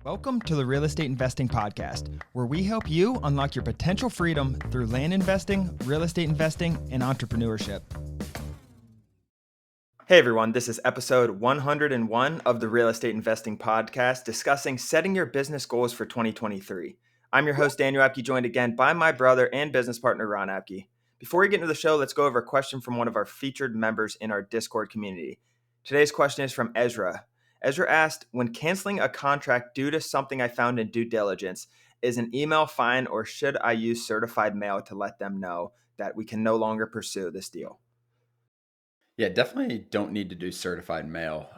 Welcome to the Real Estate Investing Podcast, where we help you unlock your potential freedom through land investing, real estate investing, and entrepreneurship. Hey everyone, this is episode 101 of the Real Estate Investing Podcast, discussing setting your business goals for 2023. I'm your host, Daniel Apke, joined again by my brother and business partner, Ron Apke. Before we get into the show, let's go over a question from one of our featured members in our Discord community. Today's question is from Ezra. Ezra asked, when canceling a contract due to something I found in due diligence, is an email fine, or should I use certified mail to let them know that we can no longer pursue this deal? Yeah, definitely don't need to do certified mail.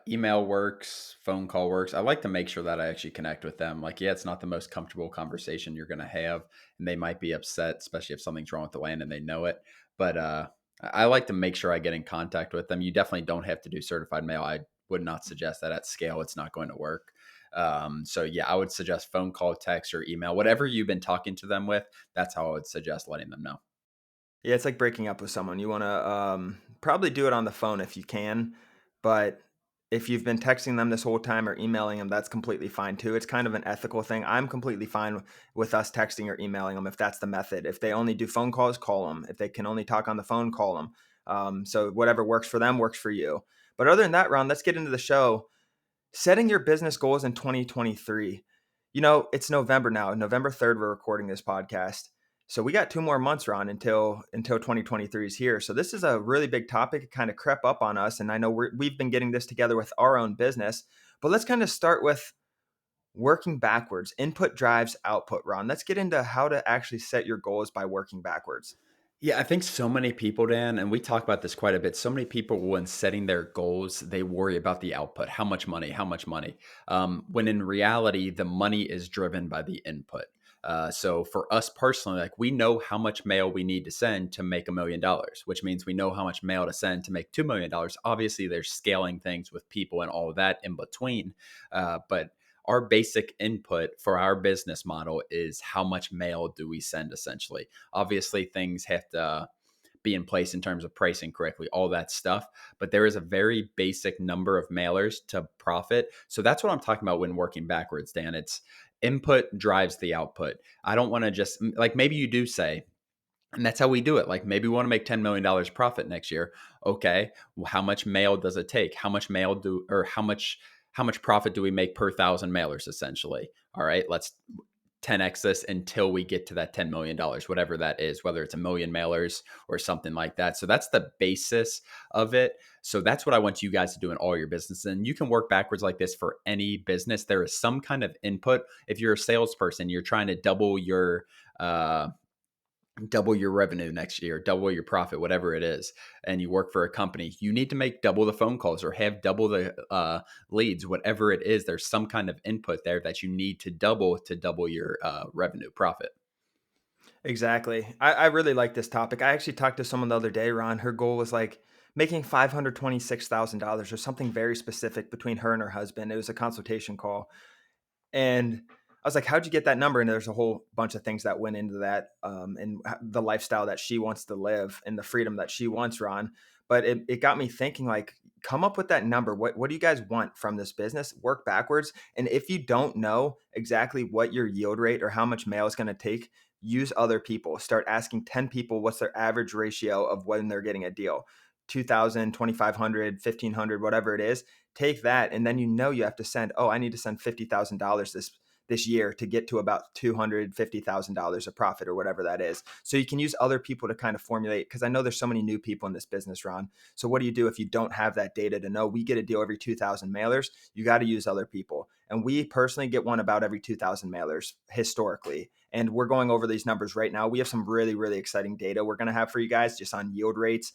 Email works, phone call works. I like to make sure that I actually connect with them. Like, yeah, it's not the most comfortable conversation you're going to have, and they might be upset, especially if something's wrong with the land and they know it. But I like to make sure I get in contact with them. You definitely don't have to do certified mail. I would not suggest that at scale. It's not going to work. So yeah, I would suggest phone call, text, or email, whatever you've been talking to them with. That's how I would suggest letting them know. Yeah, it's like breaking up with someone. You want to probably do it on the phone if you can, but if you've been texting them this whole time or emailing them, that's completely fine too. It's kind of an ethical thing. I'm completely fine with us texting or emailing them if that's the method. If they only do phone calls, call them. If they can only talk on the phone, call them. So whatever works for them works for you. But other than that, Ron, let's get into the show. Setting your business goals in 2023. You know, it's November now. November 3rd, we're recording this podcast. So we got 2 more months, Ron, until 2023 is here. So this is a really big topic. It kind of crept up on us. And I know we've been getting this together with our own business. But let's kind of start with working backwards. Input drives output, Ron. Let's get into how to actually set your goals by working backwards. Yeah, I think so many people, Dan, and we talk about this quite a bit. So many people, when setting their goals, they worry about the output. How much money? How much money? When in reality, the money is driven by the input. So for us personally, like we know how much mail we need to send to make $1 million, which means we know how much mail to send to make $2 million. Obviously, there's scaling things with people and all of that in between. But our basic input for our business model is how much mail do we send essentially. Obviously, things have to be in place in terms of pricing correctly, all that stuff. But there is a very basic number of mailers to profit. So that's what I'm talking about when working backwards, Dan. It's input drives the output. I don't want to just like maybe you do say, and that's how we do it. Like maybe we want to make $10 million profit next year. Okay. Well, how much mail does it take? How much mail do, or how much profit do we make per thousand mailers essentially? All right. Let's 10x this until we get to that $10 million, whatever that is, whether it's a million mailers or something like that. So that's the basis of it. So that's what I want you guys to do in all your business. And you can work backwards like this for any business. There is some kind of input. If you're a salesperson, you're trying to double your revenue next year, double your profit, whatever it is, and you work for a company, you need to make double the phone calls or have double the leads, whatever it is. There's some kind of input there that you need to double your revenue profit. Exactly. I really like this topic. I actually talked to someone the other day, Ron. Her goal was like making $526,000 or something very specific between her and her husband. It was a consultation call. And I was like, how'd you get that number? And there's a whole bunch of things that went into that, and the lifestyle that she wants to live and the freedom that she wants, Ron. But it got me thinking, like, come up with that number. What do you guys want from this business? Work backwards. And if you don't know exactly what your yield rate or how much mail is going to take, use other people. Start asking 10 people what's their average ratio of when they're getting a deal. 2,000, 2,500, 1,500, whatever it is. Take that, and then you have to send, oh, I need to send $50,000 this year to get to about $250,000 of profit or whatever that is. So you can use other people to kind of formulate, because I know there's so many new people in this business, Ron. So what do you do if you don't have that data to know we get a deal every 2,000 mailers? You got to use other people. And we personally get one about every 2,000 mailers historically. And we're going over these numbers right now. We have some really, really exciting data we're going to have for you guys just on yield rates.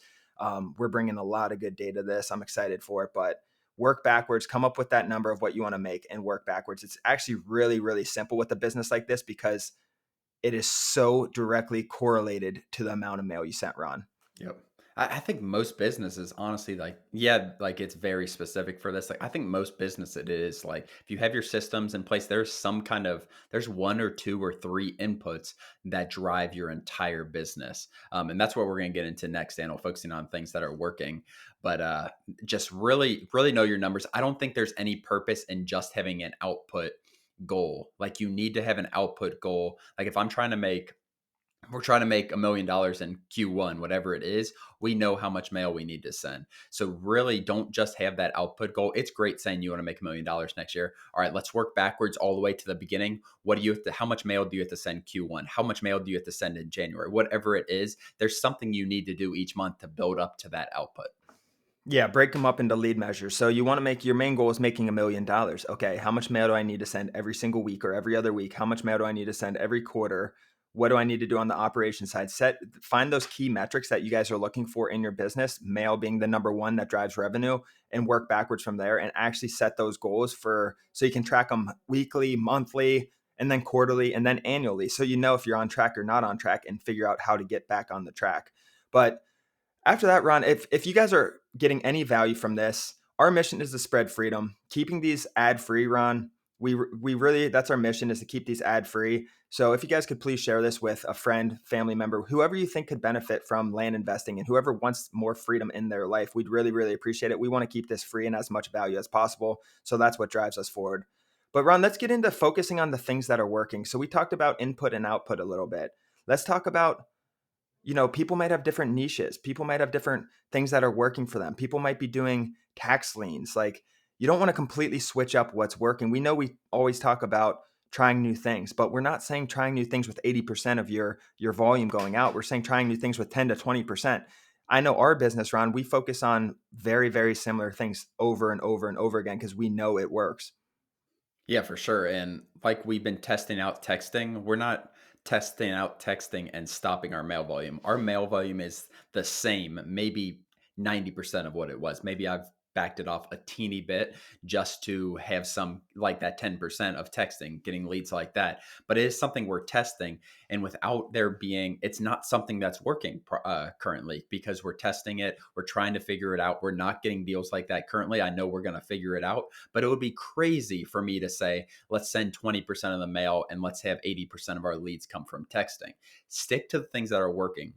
We're bringing a lot of good data to this. I'm excited for it, but work backwards, come up with that number of what you want to make and work backwards. It's actually really, really simple with a business like this because it is so directly correlated to the amount of mail you sent, Ron. Yep. I think most businesses, honestly, like, yeah, like it's very specific for this. Like, I think most business it is like if you have your systems in place, there's one or two or three inputs that drive your entire business. And that's what we're gonna get into next, Daniel, focusing on things that are working. But just really, really know your numbers. I don't think there's any purpose in just having an output goal. Like you need to have an output goal. Like if we're trying to make $1 million in Q1, whatever it is, we know how much mail we need to send. So really don't just have that output goal. It's great saying you want to make $1 million next year. All right, let's work backwards all the way to the beginning. What do you have to, how much mail do you have to send Q1? How much mail do you have to send in January? Whatever it is, there's something you need to do each month to build up to that output. Yeah, break them up into lead measures. So you want to make your main goal is making $1 million. Okay, how much mail do I need to send every single week or every other week? How much mail do I need to send every quarter? What do I need to do on the operation side? Find those key metrics that you guys are looking for in your business, mail being the number one that drives revenue, and work backwards from there and actually set those goals for so you can track them weekly, monthly, and then quarterly and then annually. So you know if you're on track or not on track and figure out how to get back on the track. But after that, Ron, if you guys are getting any value from this, our mission is to spread freedom. Keeping these ad free, Ron. We really that's our mission is to keep these ad free. So if you guys could please share this with a friend, family member, whoever you think could benefit from land investing and whoever wants more freedom in their life, we'd really, really appreciate it. We want to keep this free and as much value as possible. So that's what drives us forward. But Ron, let's get into focusing on the things that are working. So we talked about input and output a little bit. Let's talk about people might have different niches. People might have different things that are working for them. People might be doing tax liens. Like you don't want to completely switch up what's working. We know we always talk about trying new things, but we're not saying trying new things with 80% of your volume going out. We're saying trying new things with 10 to 20%. I know our business, Ron, we focus on very, very similar things over and over and over again because we know it works. Yeah, for sure. And like we've been testing out texting, we're not testing out texting and stopping our mail volume. Our mail volume is the same, maybe 90% of what it was. Maybe I've backed it off a teeny bit just to have some like that 10% of texting, getting leads like that. But it is something we're testing. And without there being, it's not something that's working currently because we're testing it. We're trying to figure it out. We're not getting deals like that currently. I know we're going to figure it out, but it would be crazy for me to say, let's send 20% of the mail and let's have 80% of our leads come from texting. Stick to the things that are working.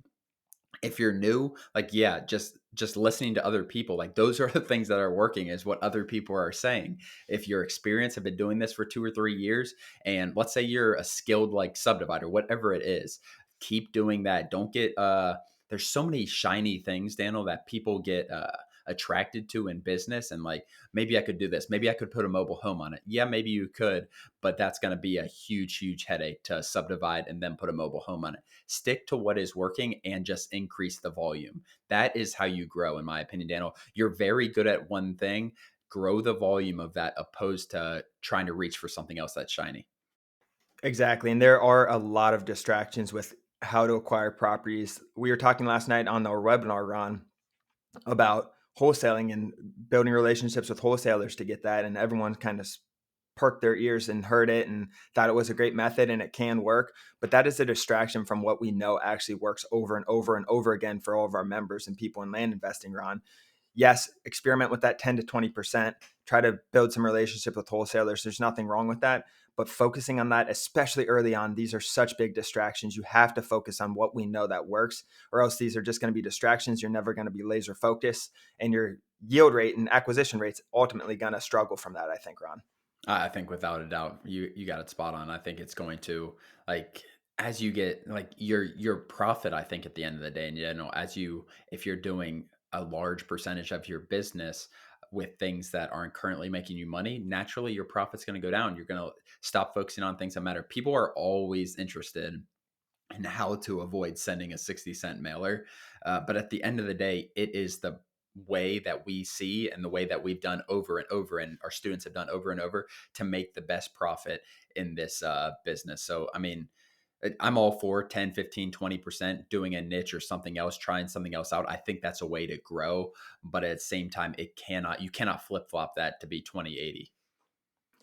If you're new, like yeah, just listening to other people, like those are the things that are working is what other people are saying. If you're experienced, have been doing this for 2 or 3 years, and let's say you're a skilled like subdivider, whatever it is, keep doing that. Don't get there's so many shiny things, Daniel, that people get attracted to in business, and like maybe I could do this, maybe I could put a mobile home on it. Yeah, maybe you could, but that's going to be a huge headache to subdivide and then put a mobile home on it. Stick to what is working and just increase the volume. That is how you grow, in my opinion, Daniel. You're very good at one thing. Grow the volume of that opposed to trying to reach for something else that's shiny. Exactly. And there are a lot of distractions with how to acquire properties. We were talking last night on our webinar, Ron, about wholesaling and building relationships with wholesalers to get that. And everyone kind of perked their ears and heard it and thought it was a great method and it can work. But that is a distraction from what we know actually works over and over and over again for all of our members and people in land investing, Ron. Yes, experiment with that 10 to 20%. Try to build some relationship with wholesalers. There's nothing wrong with that. But focusing on that, especially early on, these are such big distractions. You have to focus on what we know that works, or else these are just going to be distractions. You're never going to be laser focused, and your yield rate and acquisition rates ultimately going to struggle from that, I think, Ron. I think without a doubt, you got it spot on. I think it's going to like as you get like your profit. I think at the end of the day, and as you if you're doing a large percentage of your business with things that aren't currently making you money, naturally your profit's going to go down. You're going to stop focusing on things that matter. People are always interested and how to avoid sending a 60-cent mailer. But at the end of the day, it is the way that we see and the way that we've done over and over, and our students have done over and over to make the best profit in this business. So, I mean, I'm all for 10, 15, 20% doing a niche or something else, trying something else out. I think that's a way to grow. But at the same time, you cannot flip flop that to be 20/80.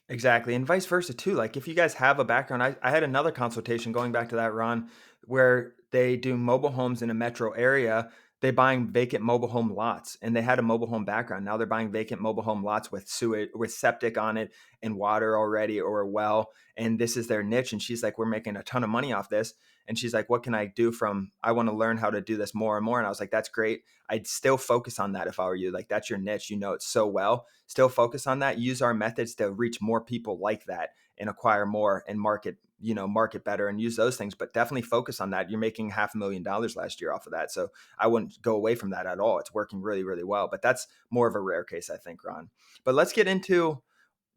Exactly. And vice versa too. Like if you guys have a background, I had another consultation going back to that, Ron, where they do mobile homes in a metro area. they buying vacant mobile home lots, and they had a mobile home background. Now they're buying vacant mobile home lots with sewage, with septic on it and water already, or a well. And this is their niche. And she's like, we're making a ton of money off this. And she's like, what can I do from, I want to learn how to do this more and more. And I was like, that's great. I'd still focus on that if I were you. Like, that's your niche. You know it so well. Still focus on that. Use our methods to reach more people like that and acquire more and market, market better and use those things. But definitely focus on that. You're making $500,000 last year off of that. So I wouldn't go away from that at all. It's working really, really well. But that's more of a rare case, I think, Ron. But let's get into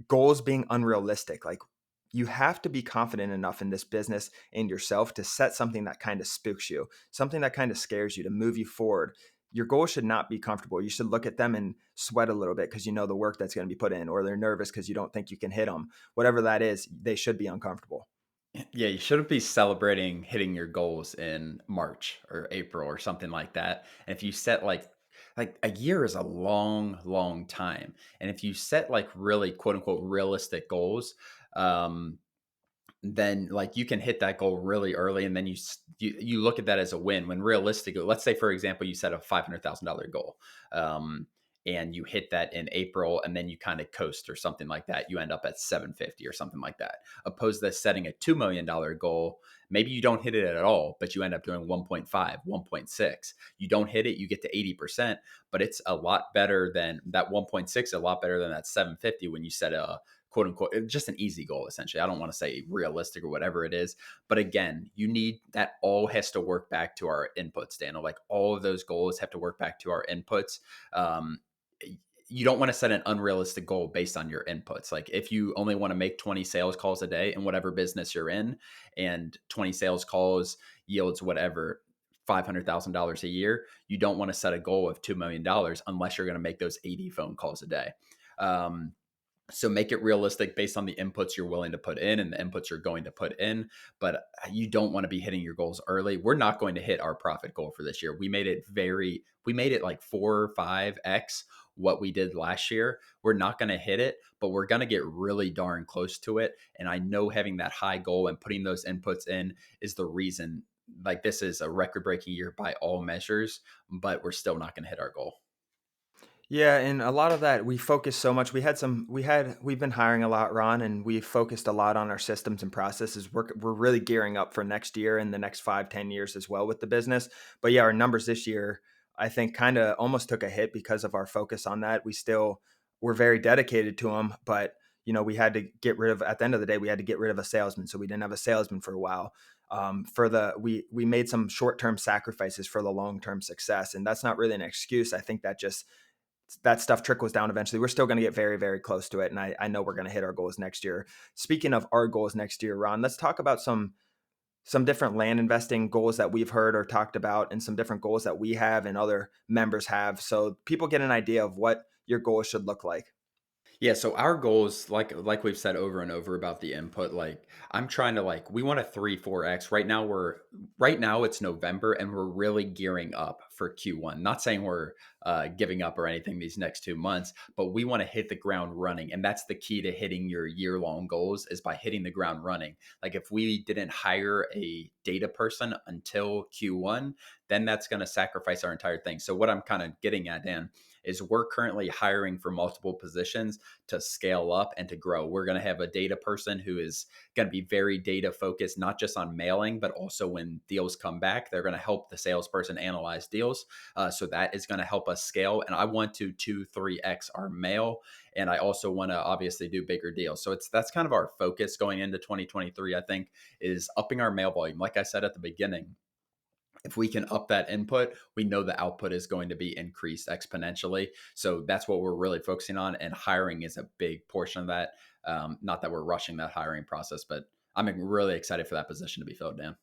goals being unrealistic. Like, you have to be confident enough in this business and yourself to set something that kind of spooks you, something that kind of scares you to move you forward. Your goals should not be comfortable. You should look at them and sweat a little bit because you know the work that's going to be put in, or they're nervous because you don't think you can hit them. Whatever that is, they should be uncomfortable. Yeah, you shouldn't be celebrating hitting your goals in March or April or something like that. And if you set like a year is a long, long time. And if you set like really quote unquote realistic goals, um, then like you can hit that goal really early, and then you look at that as a win. When realistically, let's say for example you set a $500,000 goal, um, and you hit that in April, and then you kind of coast or something like that, you end up at 750 or something like that. Opposed to setting a $2 million goal, maybe you don't hit it at all, but you end up doing 1.5, 1.6. You don't hit it, you get to 80%, but it's a lot better than that 1.6, a lot better than that 750 when you set a quote unquote just an easy goal. Essentially, I don't want to say realistic or whatever it is, but again, you need that all has to work back to our inputs, Daniel. Like all of those goals have to work back to our inputs. um, you don't want to set an unrealistic goal based on your inputs. Like if you only want to make 20 sales calls a day in whatever business you're in, and 20 sales calls yields whatever $500,000 a year, you don't want to set a goal of $2 million unless you're going to make those 80 phone calls a day. um, so make it realistic based on the inputs you're willing to put in and the inputs you're going to put in. But you don't want to be hitting your goals early. We're not going to hit our profit goal for this year. We made it like 4 or 5x what we did last year. We're not going to hit it, but we're going to get really darn close to it. And I know having that high goal and putting those inputs in is the reason. Like this is a record breaking year by all measures, but we're still not going to hit our goal. Yeah, and a lot of that we focused so much. We've been hiring a lot, Ron, and we focused a lot on our systems and processes. We're really gearing up for next year and the next 5, 10 years as well with the business. But yeah, our numbers this year, I think, kind of almost took a hit because of our focus on that. We still were very dedicated to them, but we had to get rid of, at the end of the day, we had to get rid of a salesman, so we didn't have a salesman for a while. We made some short term sacrifices for the long term success, and that's not really an excuse. I think that stuff trickles down eventually. We're still going to get very, very close to it. And I know we're going to hit our goals next year. Speaking of our goals next year, Ron, let's talk about some different land investing goals that we've heard or talked about, and some different goals that we have and other members have. So people get an idea of what your goals should look like. Yeah, so our goals, like we've said over and over about the input, like I'm trying to like we want a 3, 4x. Right now it's November and we're really gearing up for Q1. Not saying we're giving up or anything these next 2 months, but we want to hit the ground running. And that's the key to hitting your year-long goals is by hitting the ground running. Like if we didn't hire a data person until Q1, then that's going to sacrifice our entire thing. So what I'm kind of getting at, Dan, is we're currently hiring for multiple positions to scale up and to grow. We're going to have a data person who is going to be very data focused, not just on mailing, but also when deals come back, they're going to help the salesperson analyze deals. So that is going to help us scale. And I want to 2, 3x our mail. And I also want to obviously do bigger deals. So that's kind of our focus going into 2023, I think, is upping our mail volume. Like I said at the beginning, if we can up that input, we know the output is going to be increased exponentially. So that's what we're really focusing on. And hiring is a big portion of that. Not that we're rushing that hiring process, but I'm really excited for that position to be filled, Dan.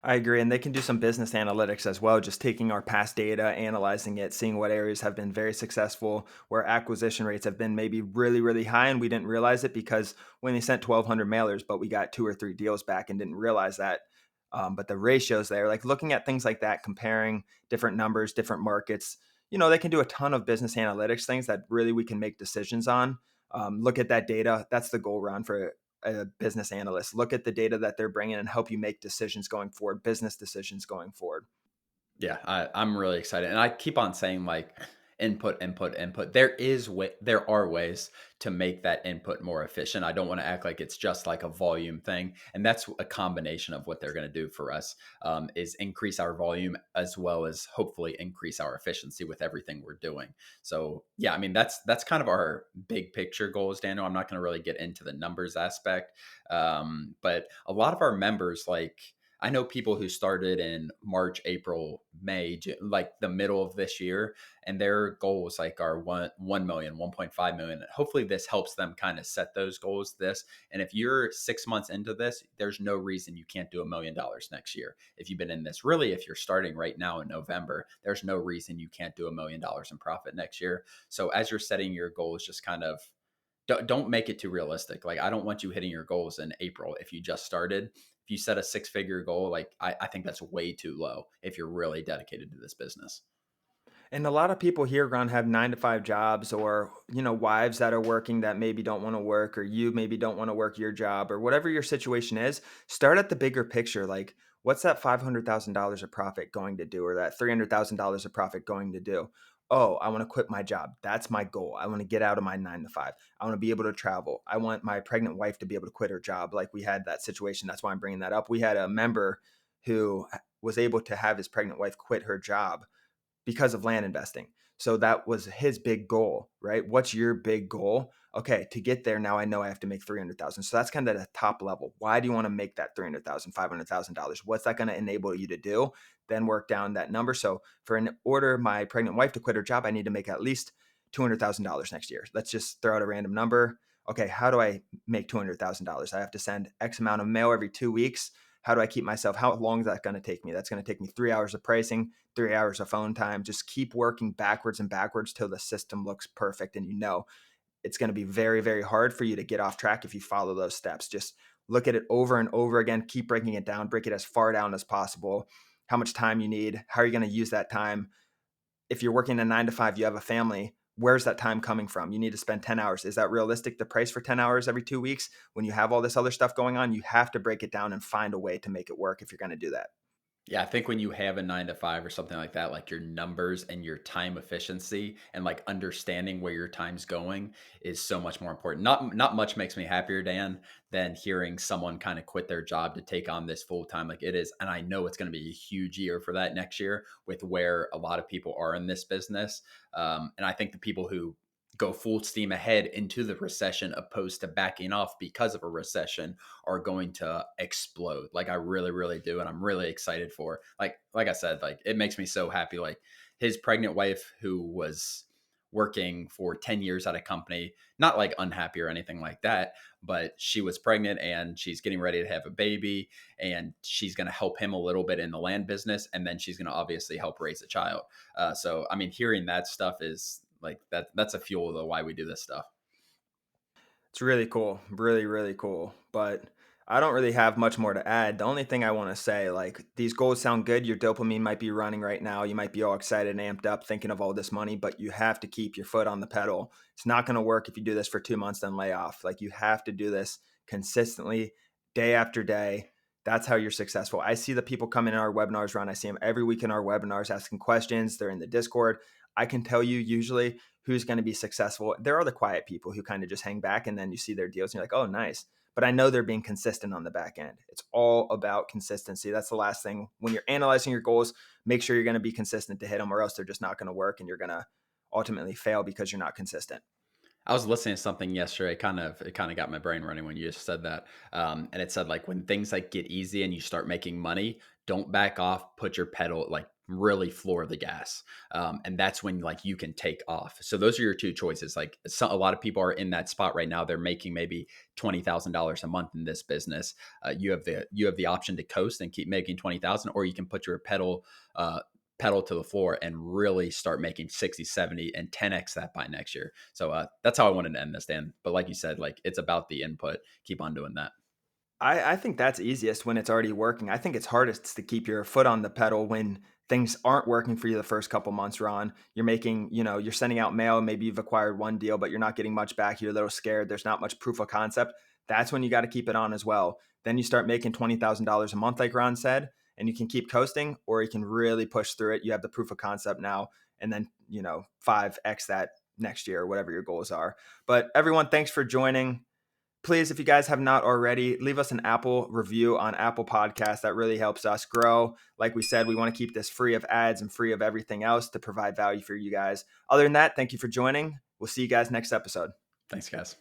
I agree. And they can do some business analytics as well, just taking our past data, analyzing it, seeing what areas have been very successful, where acquisition rates have been maybe really, really high. And we didn't realize it because when they sent 1,200 mailers, but we got 2 or 3 deals back and didn't realize that. But the ratios there, like looking at things like that, comparing different numbers, different markets, they can do a ton of business analytics things that really we can make decisions on. Look at that data. That's the goal, Ron, for a business analyst. Look at the data that they're bringing and help you make decisions going forward, business decisions going forward. Yeah, I'm really excited, and I keep on saying like input, input, input. There are ways to make that input more efficient. I don't want to act like it's just like a volume thing, and that's a combination of what they're going to do for us is increase our volume as well as hopefully increase our efficiency with everything we're doing. So yeah, I mean that's kind of our big picture goals, Daniel. I'm not going to really get into the numbers aspect, but a lot of our members like. I know people who started in March, April, May, like the middle of this year, and their goals like are 1 million, 1.5 million. Hopefully, this helps them kind of set those goals. And if you're 6 months into this, there's no reason you can't do $1 million next year. If you've been in this, really, if you're starting right now in November, there's no reason you can't do $1 million in profit next year. So as you're setting your goals, just kind of don't make it too realistic. Like I don't want you hitting your goals in April if you just started. If you set a six-figure goal, like I think that's way too low if you're really dedicated to this business. And a lot of people here around have 9 to 5 jobs, or, wives that are working that maybe don't want to work, or you maybe don't want to work your job, or whatever your situation is. Start at the bigger picture. Like, what's that $500,000 of profit going to do, or that $300,000 of profit going to do? Oh, I want to quit my job. That's my goal. I want to get out of my 9 to 5. I want to be able to travel. I want my pregnant wife to be able to quit her job. Like we had that situation. That's why I'm bringing that up. We had a member who was able to have his pregnant wife quit her job because of land investing. So that was his big goal, right? What's your big goal? Okay, to get there, now I know I have to make 300,000. So that's kind of the top level. Why do you want to make that 300,000, $500,000? What's that going to enable you to do? Then work down that number. So for an order my pregnant wife to quit her job, I need to make at least $200,000 next year. Let's just throw out a random number. Okay, how do I make $200,000? I have to send X amount of mail every 2 weeks. How do I keep myself? How long is that going to take me? That's going to take me 3 hours of pricing, 3 hours of phone time. Just keep working backwards and backwards till the system looks perfect. And it's going to be very, very hard for you to get off track if you follow those steps. Just look at it over and over again. Keep breaking it down, break it as far down as possible. How much time you need? How are you going to use that time? If you're working a 9 to 5, you have a family. Where's that time coming from? You need to spend 10 hours. Is that realistic? The price for 10 hours every 2 weeks, when you have all this other stuff going on, you have to break it down and find a way to make it work if you're going to do that. Yeah, I think when you have a 9 to 5 or something like that, like your numbers and your time efficiency and like understanding where your time's going is so much more important. Not much makes me happier, Dan, than hearing someone kind of quit their job to take on this full time like it is. And I know it's going to be a huge year for that next year with where a lot of people are in this business. And I think the people who go full steam ahead into the recession opposed to backing off because of a recession are going to explode. Like I really, really do. And I'm really excited for like I said, like it makes me so happy. Like his pregnant wife who was working for 10 years at a company, not like unhappy or anything like that, but she was pregnant and she's getting ready to have a baby and she's going to help him a little bit in the land business. And then she's going to obviously help raise a child. So, I mean, hearing that stuff is like that's a fuel of why we do this stuff. It's really cool. Really, really cool. But I don't really have much more to add. The only thing I want to say, like, these goals sound good. Your dopamine might be running right now. You might be all excited and amped up thinking of all this money, but you have to keep your foot on the pedal. It's not going to work if you do this for 2 months, then lay off. Like, you have to do this consistently, day after day. That's how you're successful. I see the people come in our webinars, Ron. I see them every week in our webinars asking questions. They're in the Discord. I can tell you usually who's going to be successful. There are the quiet people who kind of just hang back and then you see their deals and you're like, oh, nice. But I know they're being consistent on the back end. It's all about consistency. That's the last thing. When you're analyzing your goals, make sure you're going to be consistent to hit them, or else they're just not going to work and you're going to ultimately fail because you're not consistent. I was listening to something yesterday. It kind of got my brain running when you just said that. And it said like when things like get easy and you start making money, don't back off. Put your pedal like really floor the gas, and that's when like you can take off. So those are your two choices. Like a lot of people are in that spot right now. They're making maybe $20,000 a month in this business. You have the option to coast and keep making 20,000, or you can put your uh, pedal to the floor and really start making 60, 70, and 10x that by next year. So that's how I wanted to end this, Dan. But like you said, like it's about the input. Keep on doing that. I think that's easiest when it's already working. I think it's hardest to keep your foot on the pedal when things aren't working for you the first couple months, Ron. You're making, you're sending out mail. Maybe you've acquired one deal, but you're not getting much back. You're a little scared. There's not much proof of concept. That's when you got to keep it on as well. Then you start making $20,000 a month, like Ron said. and you can keep coasting, or you can really push through it. You have the proof of concept now, and then, 5x that next year, or whatever your goals are. But everyone, thanks for joining. Please, if you guys have not already, leave us an Apple review on Apple Podcasts. That really helps us grow. Like we said, we want to keep this free of ads and free of everything else to provide value for you guys. Other than that, thank you for joining. We'll see you guys next episode. Thanks, guys.